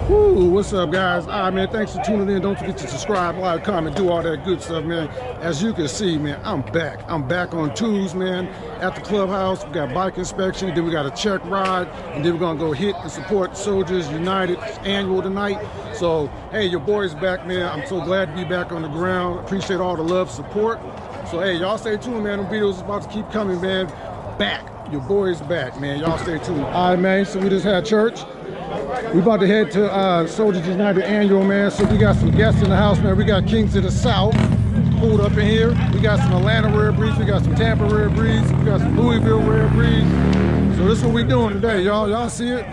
Woo, what's up, guys? All right, man, thanks for tuning in. Don't forget to subscribe, like, comment, do all that good stuff, man. As you can see, man, I'm back. I'm back on Tuesday, man, at the Clubhouse. We got bike inspection, then we got a check ride, and then we're going to go hit and support Soldiers United annual tonight. So, hey, your boy's back, man. I'm so glad to be back on the ground. Appreciate all the love, support. So, hey, y'all stay tuned, man. The videos is about to keep coming, man. Back. Your boy's back, man. Y'all stay tuned. All right, man, so we just had church. We about to head to Soldiers United annual, man. So we got some guests in the house, man. We got Kings of the South pulled up in here. We got some Atlanta Rare Breeds. We got some Tampa Rare Breeds. We got some Louisville Rare Breeds. So this is what we doing today, y'all. Y'all see it?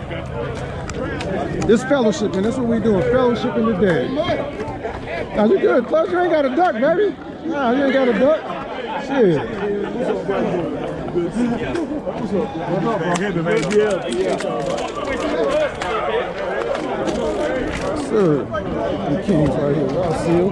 This fellowship, man. This is what we doing. Fellowshipping today. Now you good, Plus? You ain't got a duck, baby. Nah, you ain't got a duck. Shit. What's up, sir, the Kings right here. Y'all see him?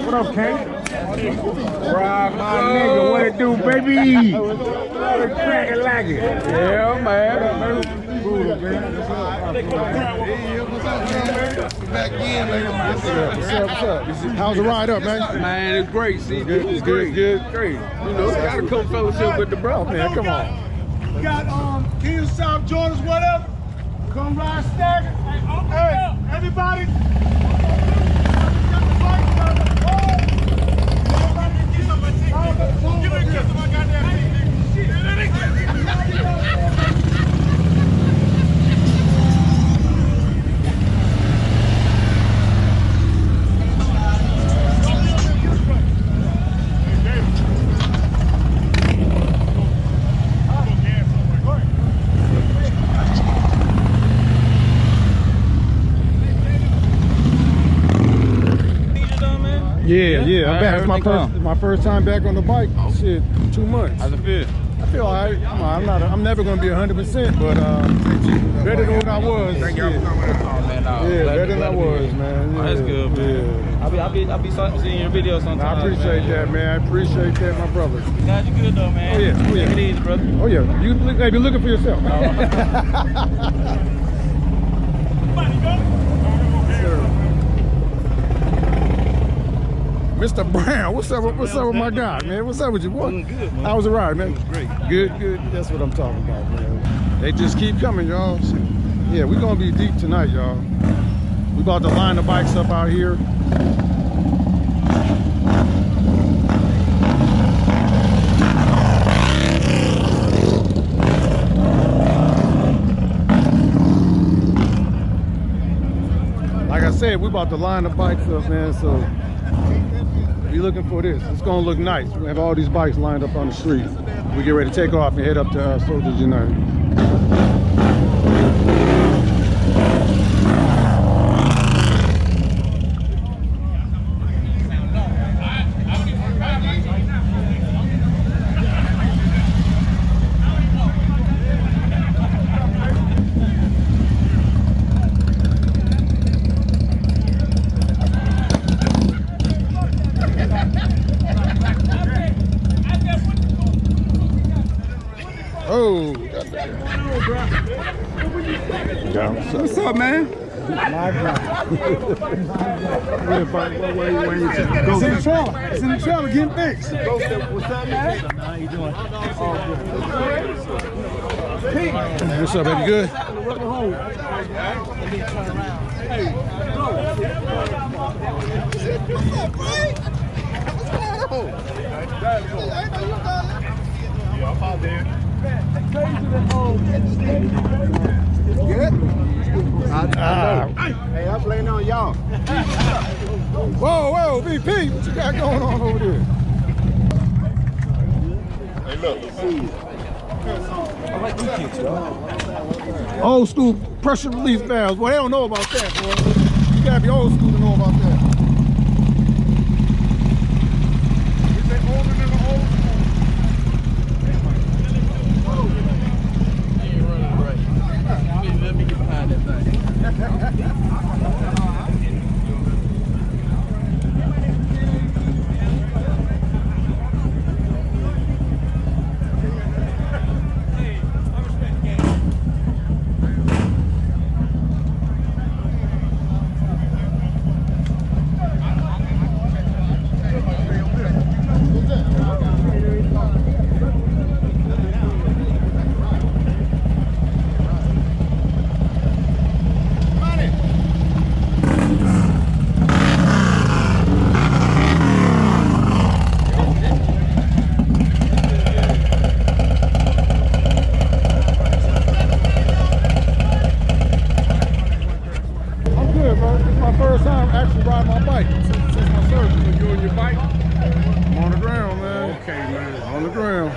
What up, King? Rob, my nigga, what it do, baby? Crack it like it. Yeah, man. Back in, what's up? How's the ride up, man? Man, it's great. See, it's good. great. You know, gotta come fellowship with the bro, man. Come on. We got King of South Jordans, whatever. Come ride stagger. Hey, everybody. Give me a kiss on my goddamn feet, Yeah, I'm back. It's my first time back on the bike. Shit, 2 months. How's it feel? I feel all right. I'm never gonna be 100%, but better than what I was. Thank y'all for coming out. Oh, man, better than I was, man. Yeah, that's good, man. Yeah. I'll be seeing your videos sometimes. I appreciate that, man. I appreciate that, my brother. Glad you good though, man. Oh yeah. Take it easy, brother. Oh yeah. You be looking for yourself. Mr. Brown, what's up with my guy, man? What's up with you, boy? Good, man. How was the ride, man? It was great. Good. That's what I'm talking about, man. They just keep coming, y'all. Yeah, we're gonna be deep tonight, y'all. We about to line the bikes up out here. Like I said, we about to line the bikes up, man, so be looking for this. It's gonna look nice. We have all these bikes lined up on the street. We get ready to take off and head up to Soldiers United. Oh, What's up, man? It's in the trailer. It's in the trailer getting fixed. What's up, man? How you doing? what's up, baby? Good? Yeah, I'm out there. Good? Hey, I'm playing on y'all. Whoa, VP, what you got going on over there? Hey, look. Old school pressure release valves. Boy, they don't know about that, boy. You gotta be old school to know about that. Is they older than the old school? Let me get behind that thing. I'm good, bro. This is my first time actually riding my bike since my surgery. You on your bike? I'm on the ground, man. Okay, man. On the ground.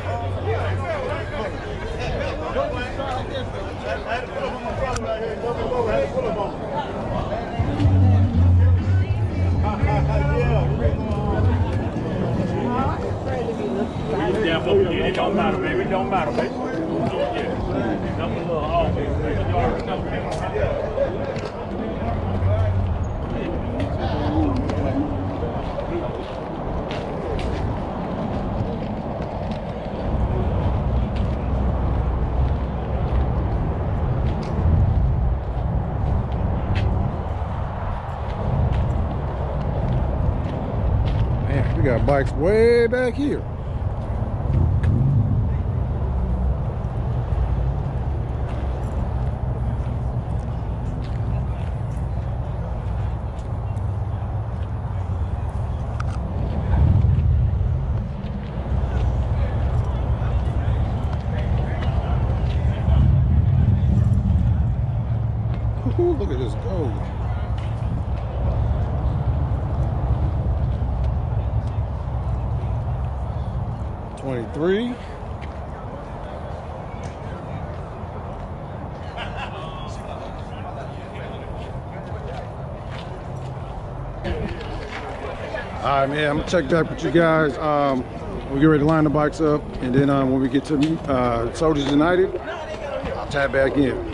Yeah, it don't matter, baby. It don't matter, baby. Yeah. Number a little off, baby. You already know. Man, we got bikes way back here. Ooh, look at this gold. $23. All right, man, I'm gonna check back with you guys. We get ready to line the bikes up, and then when we get to Soldiers United, I'll tap back in.